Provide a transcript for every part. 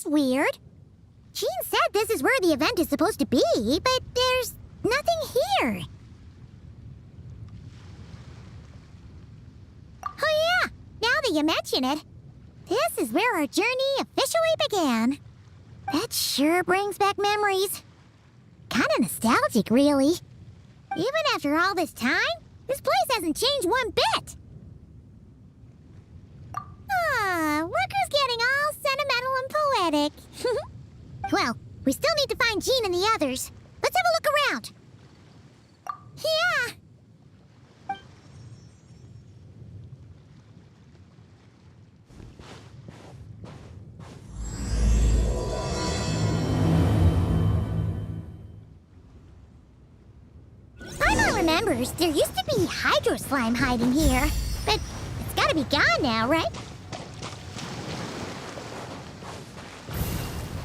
weird. Jean said this is where the event is supposed to be, but there's nothing here. Oh yeah, now that you mention it, this is where our journey officially began. That sure brings back memories. Kinda nostalgic, really. Even after all this time, this place hasn't changed one bit. Rucker's getting all sentimental and poetic. Well, we still need to find Jean and the others. Let's have a look around. Yeah. Paimon remembers there used to be hydro slime hiding here, but it's gotta be gone now, right?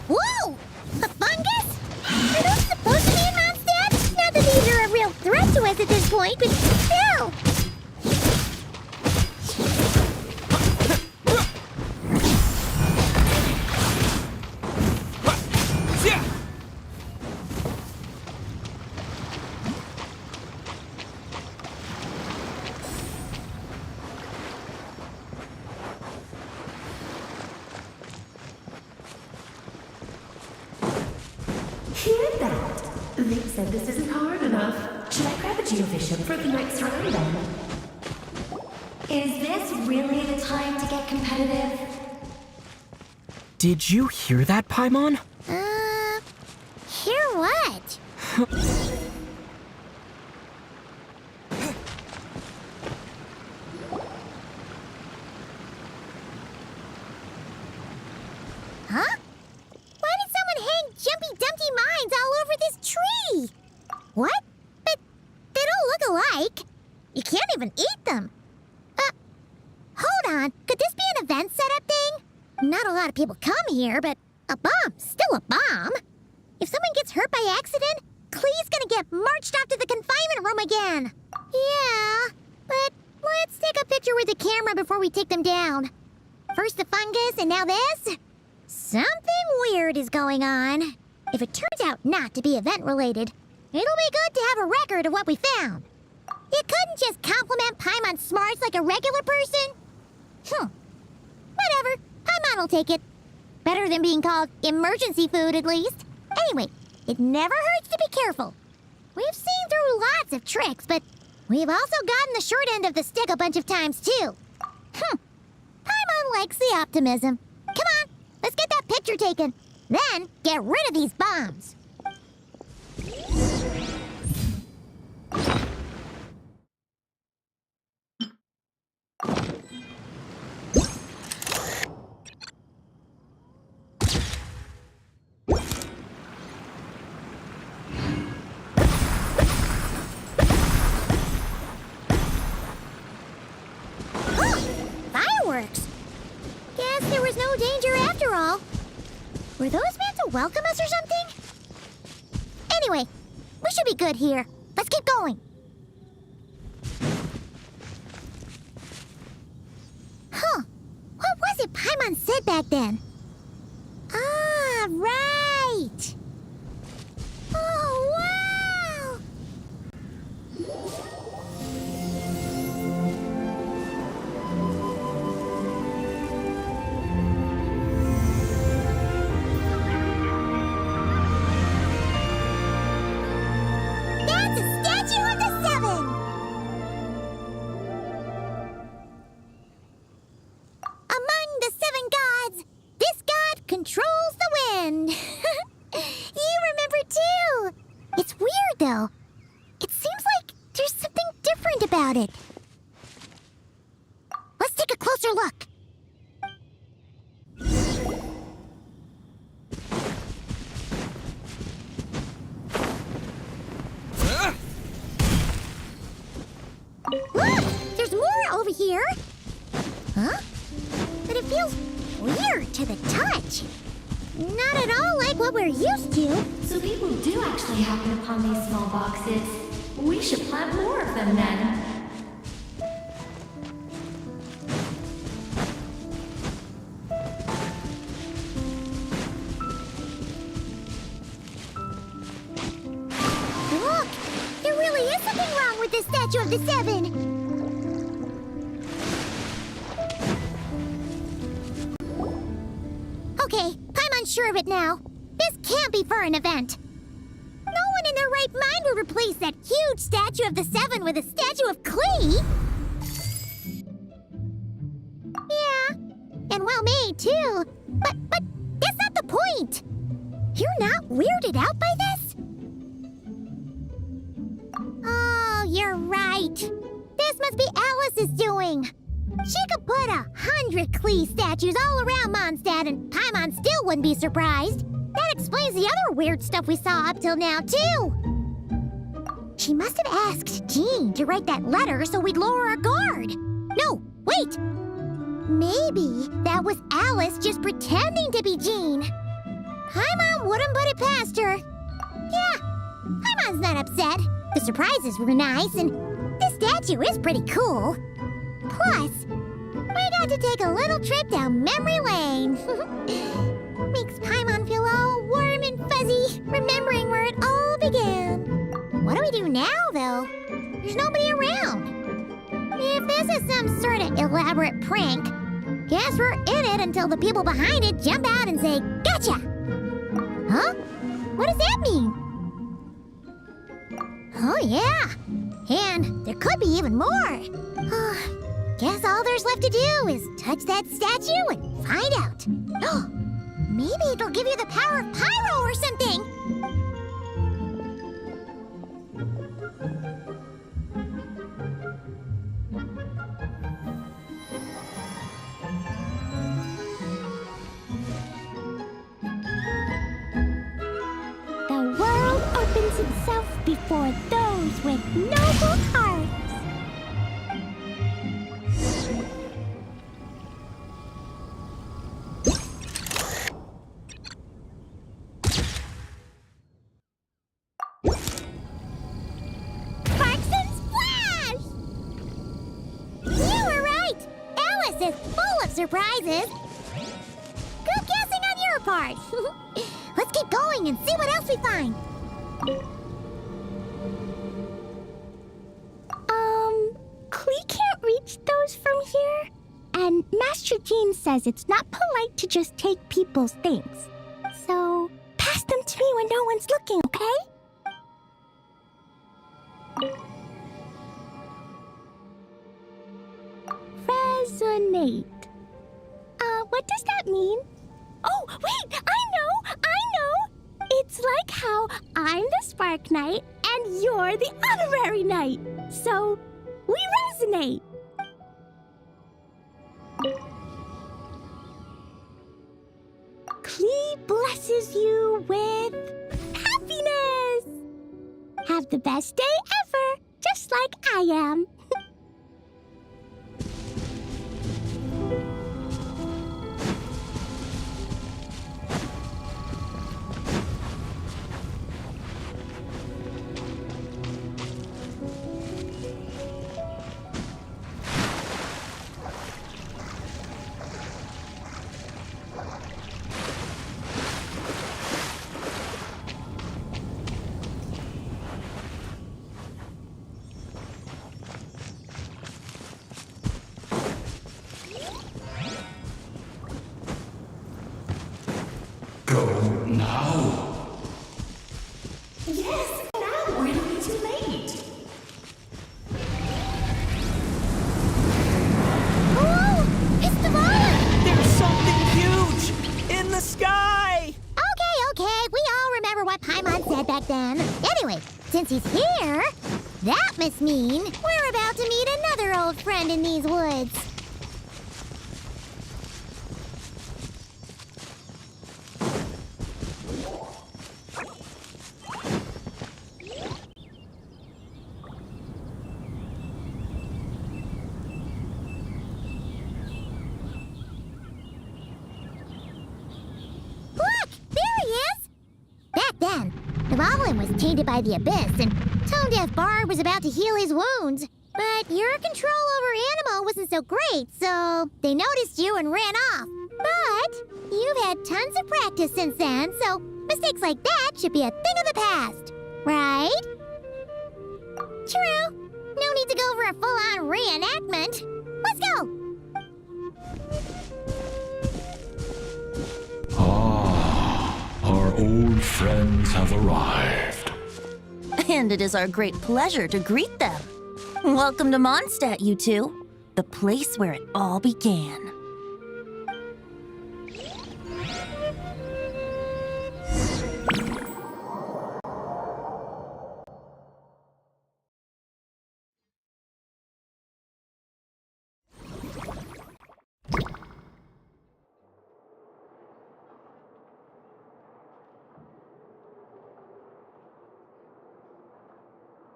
Whoa! A fungus? Are those supposed to be in Mondstadt? Not that these are a real threat to us at this point, but still! Hear that? They said this isn't hard enough. Should I grab a geovision for the next round then? Is this really the time to get competitive? Did you hear that, Paimon? Hear what? Huh? Why did someone hang Jumpy Dumpty mines all over this tree? What? But they don't look alike. You can't even eat them. Hold on. Could this be an event setup thing? Not a lot of people come here, but a bomb's still a bomb. If someone gets hurt by accident, Clee's gonna get marched off to the confinement room again. Yeah, but let's take a picture with the camera before we take them down. First the fungus, and now this? Something weird is going on. If it turns out not to be event-related, it'll be good to have a record of what we found. You couldn't just compliment Paimon's smarts like a regular person? Whatever. Paimon will take it. Better than being called emergency food, at least. Anyway, it never hurts to be careful. We've seen through lots of tricks, but we've also gotten the short end of the stick a bunch of times, too. Paimon likes the optimism. Come on, let's get that picture taken. Then, get rid of these bombs. Fireworks! Guess there was no danger after all. Were those meant to welcome us or something? Anyway, we should be good here. Let's keep going. What was it Paimon said back then? Ah, right! Oh, wow! That's a statue of the Seven! Among the seven gods, this god controls the wind. You remember too. It's weird though. It seems like there's something different about it. Let's take a closer look. Look! There's more over here! Huh? But it feels weird to the touch. Not at all like what we're used to. So people do actually happen upon these small boxes. We should plant more of them then. statue of the Seven. Okay, I'm unsure of it now. This can't be for an event. No one in their right mind would replace that huge statue of the Seven with a statue of Klee. Yeah, and well made too. But that's not the point. You're not weirded out by this? Oh, you're right. This must be Alice's doing. She could put 100 Klee statues all around Mondstadt and Paimon still wouldn't be surprised. That explains the other weird stuff we saw up till now, too. She must have asked Jean to write that letter so we'd lower our guard. No, wait. Maybe that was Alice just pretending to be Jean. Paimon wouldn't put it past her. Yeah, Paimon's not upset. The surprises were nice, and this statue is pretty cool. Plus, we got to take a little trip down memory lane. Makes Paimon feel all warm and fuzzy, remembering where it all began. What do we do now, though? There's nobody around. If this is some sort of elaborate prank, guess we're in it until the people behind it jump out and say, "Gotcha!" Huh? What does that mean? Oh, yeah. And there could be even more. Guess all there's left to do is touch that statue and find out. Maybe it'll give you the power of pyro or something. The world opens itself before those with noble hearts. Sparks and splash! You were right! Alice is full of surprises. Good guessing on your part. Let's keep going and see what else we find. Klee can't reach those from here. And Master Jean says it's not polite to just take people's things. So, pass them to me when no one's looking, okay? Resonate. What does that mean? Oh, wait! I know! It's like how I'm the Spark Knight and you're the Honorary Knight. So, we resonate. Klee blesses you with happiness. Have the best day ever, just like I am. Go now. Yes, now or it'll be too late. Oh, it's the ball! There's something huge in the sky! Okay, we all remember what Paimon said back then. Anyway, since he's here, that must mean we're about to meet another old friend in these woods. Then, Dvalin was tainted by the Abyss, and Tone-Deaf Bard was about to heal his wounds. But your control over Animo wasn't so great, so they noticed you and ran off. But you've had tons of practice since then, so mistakes like that should be a thing of the past, right? True. No no need to go for a full-on reenactment. Let's go! Our old friends have arrived. And it is our great pleasure to greet them. Welcome to Mondstadt, you two. The place where it all began.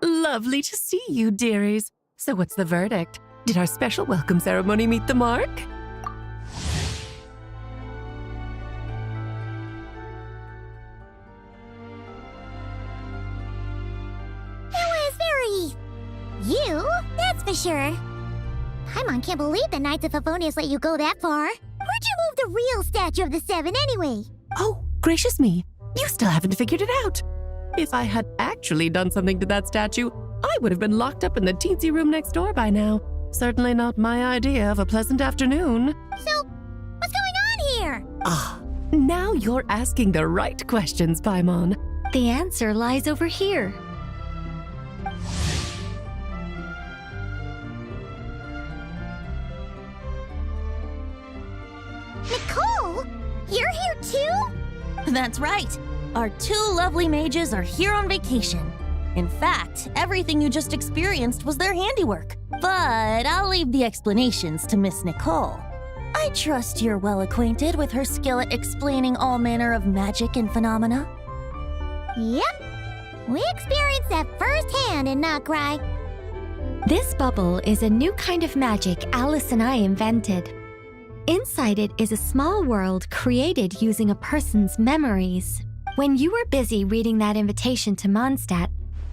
Lovely to see you, dearies. So what's the verdict? Did our special welcome ceremony meet the mark? It was very... you, that's for sure. Paimon can't believe the Knights of Favonius let you go that far. Where'd you move the real statue of the Seven anyway? Oh, gracious me. You still haven't figured it out. If I had actually done something to that statue, I would have been locked up in the teensy room next door by now. Certainly not my idea of a pleasant afternoon. So, what's going on here? Ah, now you're asking the right questions, Paimon. The answer lies over here. Nicole, you're here too? That's right. Our two lovely mages are here on vacation. In fact, everything you just experienced was their handiwork. But I'll leave the explanations to Miss Nicole. I trust you're well acquainted with her skill at explaining all manner of magic and phenomena. Yep. We experienced that firsthand in Nocry. This bubble is a new kind of magic Alice and I invented. Inside it is a small world created using a person's memories. When you were busy reading that invitation to Mondstadt,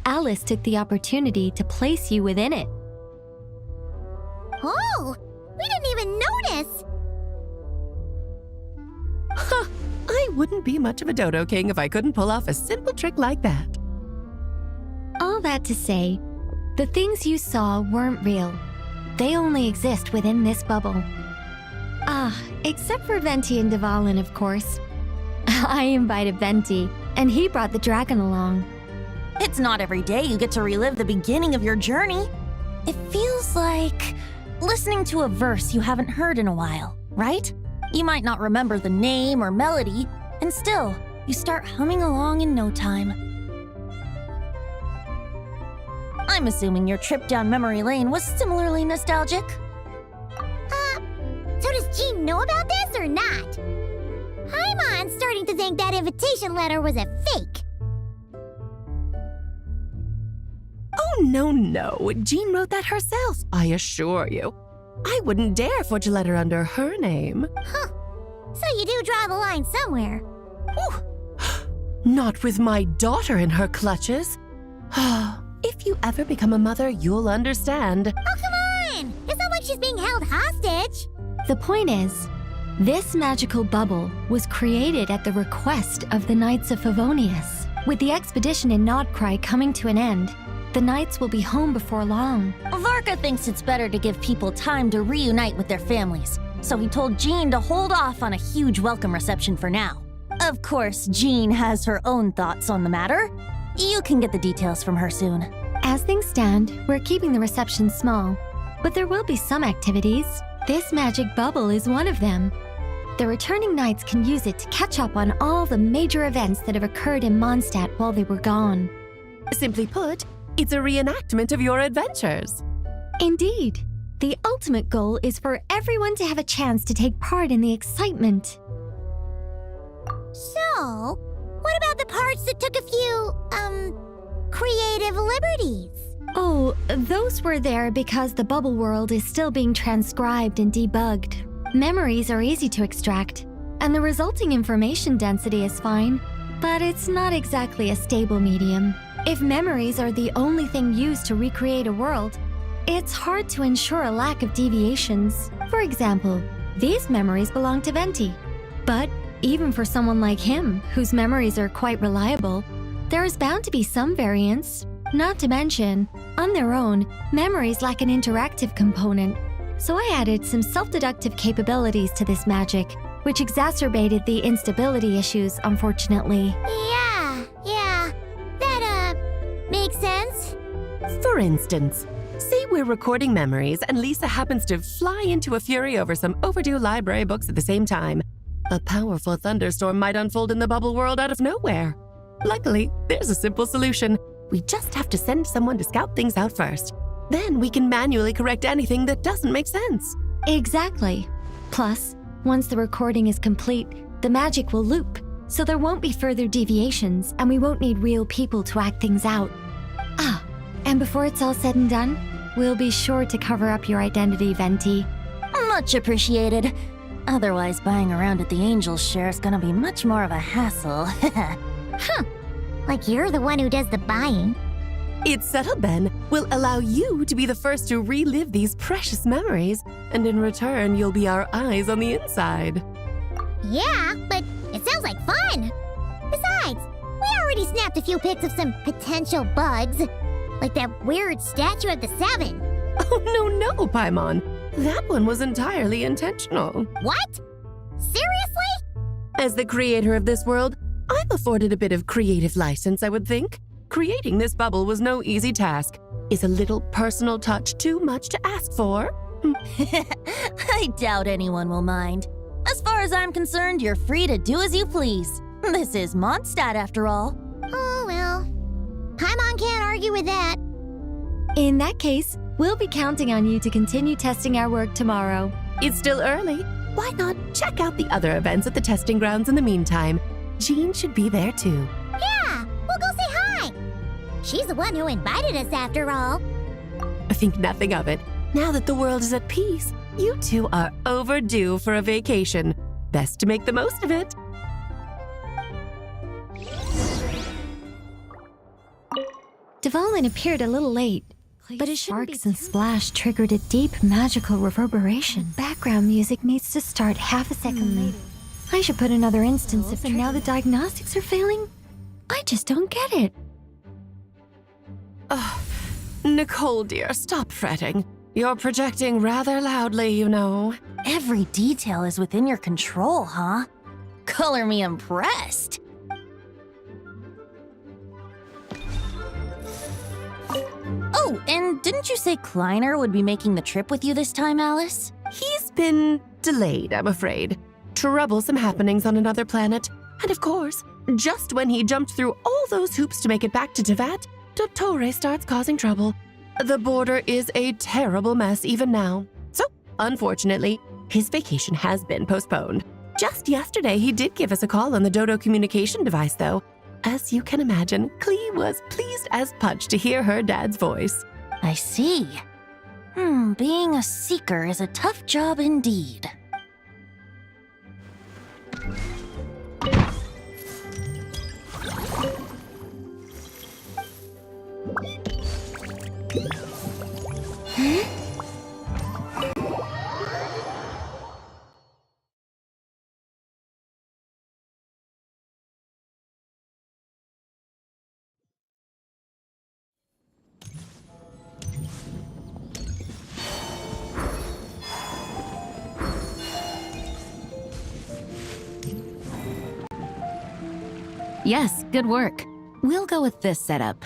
Alice took the opportunity to place you within it. Oh, we didn't even notice. Huh, I wouldn't be much of a dodo king if I couldn't pull off a simple trick like that. All that to say, the things you saw weren't real. They only exist within this bubble. Ah, except for Venti and Dvalin, of course. I invited Venti, and he brought the dragon along. It's not every day you get to relive the beginning of your journey. It feels like listening to a verse you haven't heard in a while, right? You might not remember the name or melody, and still, you start humming along in no time. I'm assuming your trip down memory lane was similarly nostalgic. So does Jean know about this or not? Paimon's starting to think that invitation letter was a fake. Oh, no. Jean wrote that herself, I assure you. I wouldn't dare forge a letter under her name. Huh. So you do draw the line somewhere. Not with my daughter in her clutches. If you ever become a mother, you'll understand. Oh, come on! It's not like she's being held hostage. The point is, this magical bubble was created at the request of the Knights of Favonius. With the expedition in Nodcry coming to an end, the Knights will be home before long. Varka thinks it's better to give people time to reunite with their families, so he told Jean to hold off on a huge welcome reception for now. Of course, Jean has her own thoughts on the matter. You can get the details from her soon. As things stand, we're keeping the reception small, but there will be some activities. This magic bubble is one of them. The returning Knights can use it to catch up on all the major events that have occurred in Mondstadt while they were gone. Simply put, it's a reenactment of your adventures. Indeed. The ultimate goal is for everyone to have a chance to take part in the excitement. So, what about the parts that took a few, creative liberties? Oh, those were there because the bubble world is still being transcribed and debugged. Memories are easy to extract, and the resulting information density is fine, but it's not exactly a stable medium. If memories are the only thing used to recreate a world, it's hard to ensure a lack of deviations. For example, these memories belong to Venti. But even for someone like him, whose memories are quite reliable, there is bound to be some variance. Not to mention, on their own, memories lack an interactive component. So I added some self-deductive capabilities to this magic, which exacerbated the instability issues, unfortunately. Yeah. That, makes sense. For instance, say we're recording memories and Lisa happens to fly into a fury over some overdue library books at the same time. A powerful thunderstorm might unfold in the bubble world out of nowhere. Luckily, there's a simple solution. We just have to send someone to scout things out first. Then we can manually correct anything that doesn't make sense. Exactly. Plus, once the recording is complete, the magic will loop, so there won't be further deviations and we won't need real people to act things out. And before it's all said and done, we'll be sure to cover up your identity, Venti. Much appreciated. Otherwise, buying around at the Angel's share is gonna be much more of a hassle. Like you're the one who does the buying. It's settled then. We'll allow you to be the first to relive these precious memories, and in return, you'll be our eyes on the inside. Yeah, but it sounds like fun. Besides, we already snapped a few pics of some potential bugs. Like that weird statue of the Seven. Oh, no, Paimon. That one was entirely intentional. What? Seriously? As the creator of this world, I'm afforded a bit of creative license, I would think. Creating this bubble was no easy task. Is a little personal touch too much to ask for? I doubt anyone will mind. As far as I'm concerned, you're free to do as you please. This is Mondstadt, after all. Oh, well. Paimon can't argue with that. In that case, we'll be counting on you to continue testing our work tomorrow. It's still early. Why not check out the other events at the testing grounds in the meantime? Jean should be there too. Yeah, we'll go say hi. She's the one who invited us after all. Think nothing of it. Now that the world is at peace, you two are overdue for a vacation. Best to make the most of it. Dvalin appeared a little late, but his sparks and splash triggered a deep magical reverberation. Background music needs to start half a second late. I should put another instance of and now the diagnostics are failing? I just don't get it. Nicole, dear, stop fretting. You're projecting rather loudly, you know. Every detail is within your control, huh? Color me impressed. Oh, and didn't you say Kleiner would be making the trip with you this time, Alice? He's been delayed, I'm afraid. Troublesome happenings on another planet. And of course, just when he jumped through all those hoops to make it back to Tevat, Dottore starts causing trouble. The border is a terrible mess even now. So, unfortunately, his vacation has been postponed. Just yesterday, he did give us a call on the Dodo communication device, though. As you can imagine, Klee was pleased as punch to hear her dad's voice. I see. Being a seeker is a tough job indeed. Yes, good work. We'll go with this setup.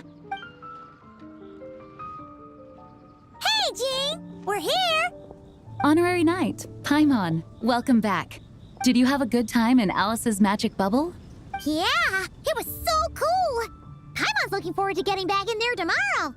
Hey, Jean! We're here! Honorary Knight, Paimon, welcome back. Did you have a good time in Alice's magic bubble? Yeah, it was so cool! Paimon's looking forward to getting back in there tomorrow.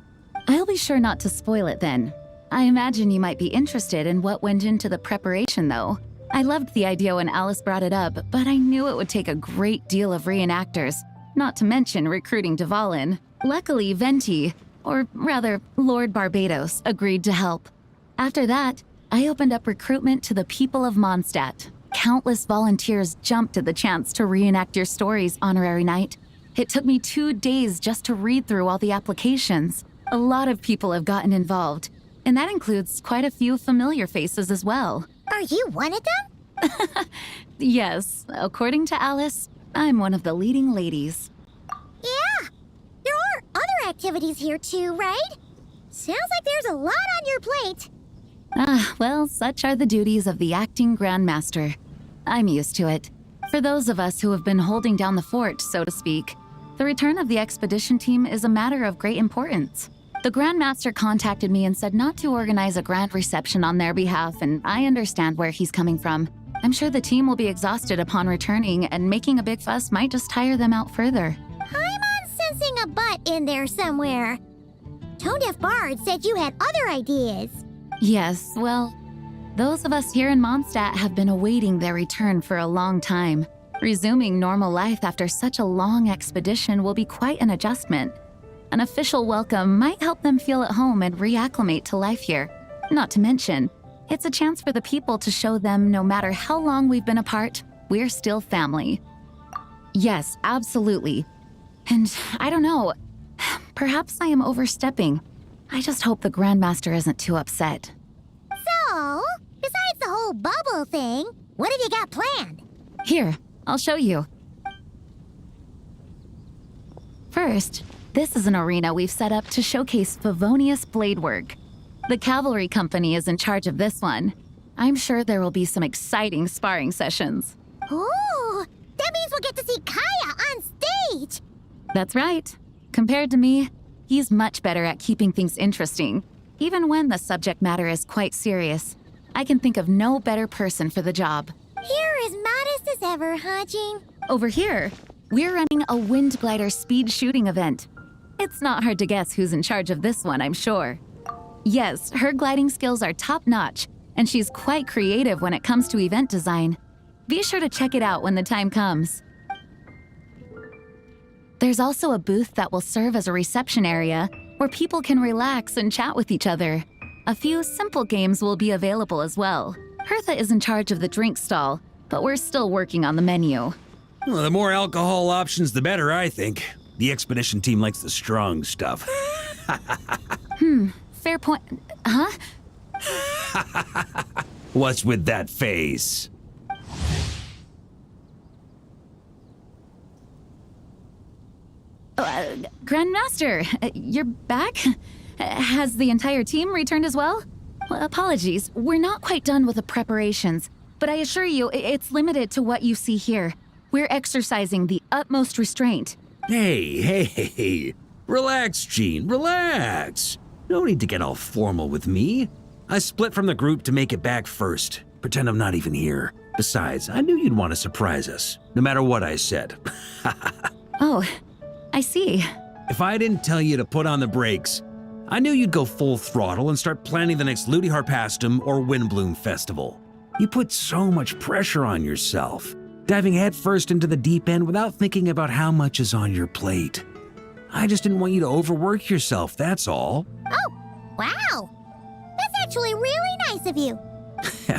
I'll be sure not to spoil it then. I imagine you might be interested in what went into the preparation, though. I loved the idea when Alice brought it up, but I knew it would take a great deal of reenactors, not to mention recruiting Dvalin. Luckily, Venti, or rather, Lord Barbados, agreed to help. After that, I opened up recruitment to the people of Mondstadt. Countless volunteers jumped at the chance to reenact your stories, Honorary Knight. It took me 2 days just to read through all the applications. A lot of people have gotten involved, and that includes quite a few familiar faces as well. Are you one of them? Yes, according to Alice, I'm one of the leading ladies. Yeah, there are other activities here too, right? Sounds like there's a lot on your plate. Well, such are the duties of the acting Grandmaster. I'm used to it. For those of us who have been holding down the fort, so to speak, the return of the expedition team is a matter of great importance. The Grandmaster contacted me and said not to organize a grand reception on their behalf, and I understand where he's coming from. I'm sure the team will be exhausted upon returning, and making a big fuss might just tire them out further. I'm sensing a butt in there somewhere. Tone-deaf Bard said you had other ideas. Yes, well, those of us here in Mondstadt have been awaiting their return for a long time. Resuming normal life after such a long expedition will be quite an adjustment. An official welcome might help them feel at home and reacclimate to life here. Not to mention, it's a chance for the people to show them no matter how long we've been apart, we're still family. Yes, absolutely. And I don't know, perhaps I am overstepping. I just hope the Grandmaster isn't too upset. So, besides the whole bubble thing, what have you got planned? Here, I'll show you. First, this is an arena we've set up to showcase Favonius blade work. The cavalry company is in charge of this one. I'm sure there will be some exciting sparring sessions. Ooh, that means we'll get to see Kaya on stage! That's right. Compared to me, he's much better at keeping things interesting, even when the subject matter is quite serious. I can think of no better person for the job. You're as modest as ever, huh, Jean? Over here, we're running a wind glider speed shooting event. It's not hard to guess who's in charge of this one, I'm sure. Yes, her gliding skills are top-notch, and she's quite creative when it comes to event design. Be sure to check it out when the time comes. There's also a booth that will serve as a reception area where people can relax and chat with each other. A few simple games will be available as well. Hertha is in charge of the drink stall, but we're still working on the menu. Well, the more alcohol options, the better, I think. The expedition team likes the strong stuff. Fair point. Huh? What's with that face? Grandmaster, you're back? Has the entire team returned as well? Apologies, we're not quite done with the preparations, but I assure you, it's limited to what you see here. We're exercising the utmost restraint. Hey. Relax, Jean, relax. No need to get all formal with me. I split from the group to make it back first. Pretend I'm not even here. Besides, I knew you'd want to surprise us, no matter what I said. Oh, I see. If I didn't tell you to put on the brakes, I knew you'd go full throttle and start planning the next Ludi Harpastum or Windbloom Festival. You put so much pressure on yourself, diving headfirst into the deep end without thinking about how much is on your plate. I just didn't want you to overwork yourself, that's all. Oh, wow! That's actually really nice of you.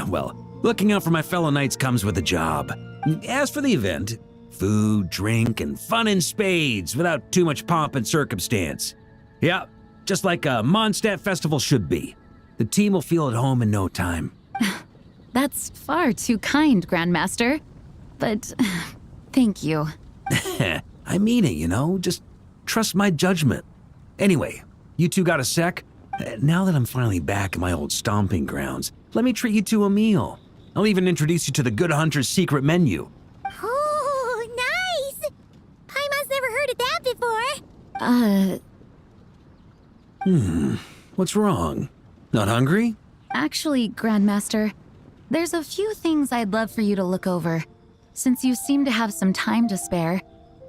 Well, looking out for my fellow knights comes with a job. As for the event, food, drink, and fun in spades without too much pomp and circumstance. Yeah, just like a Mondstadt festival should be. The team will feel at home in no time. That's far too kind, Grandmaster. But thank you. I mean it, you know, just trust my judgment. Anyway, you two got a sec? Now that I'm finally back in my old stomping grounds, let me treat you to a meal. I'll even introduce you to the Good Hunter's secret menu. Oh, nice! Paimon's never heard of that before. What's wrong? Not hungry? Actually, Grandmaster, there's a few things I'd love for you to look over. Since you seem to have some time to spare,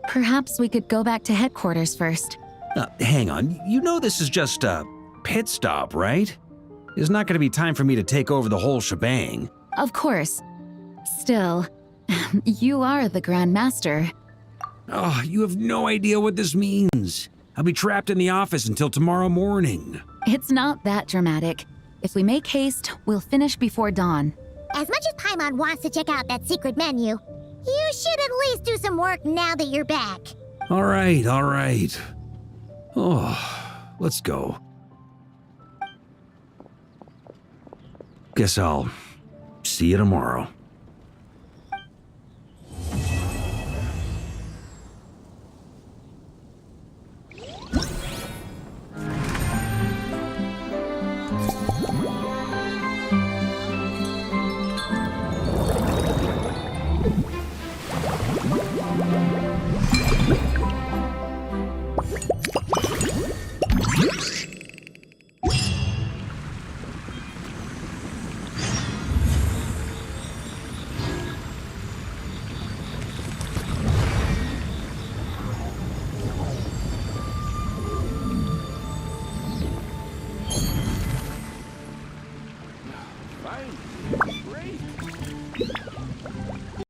perhaps we could go back to headquarters first. Hang on, you know this is just a pit stop, right? There's not going to be time for me to take over the whole shebang. Of course. Still, you are the Grandmaster. Oh, you have no idea what this means. I'll be trapped in the office until tomorrow morning. It's not that dramatic. If we make haste, we'll finish before dawn. As much as Paimon wants to check out that secret menu, you should at least do some work now that you're back. All right. Oh, let's go. Guess I'll see you tomorrow.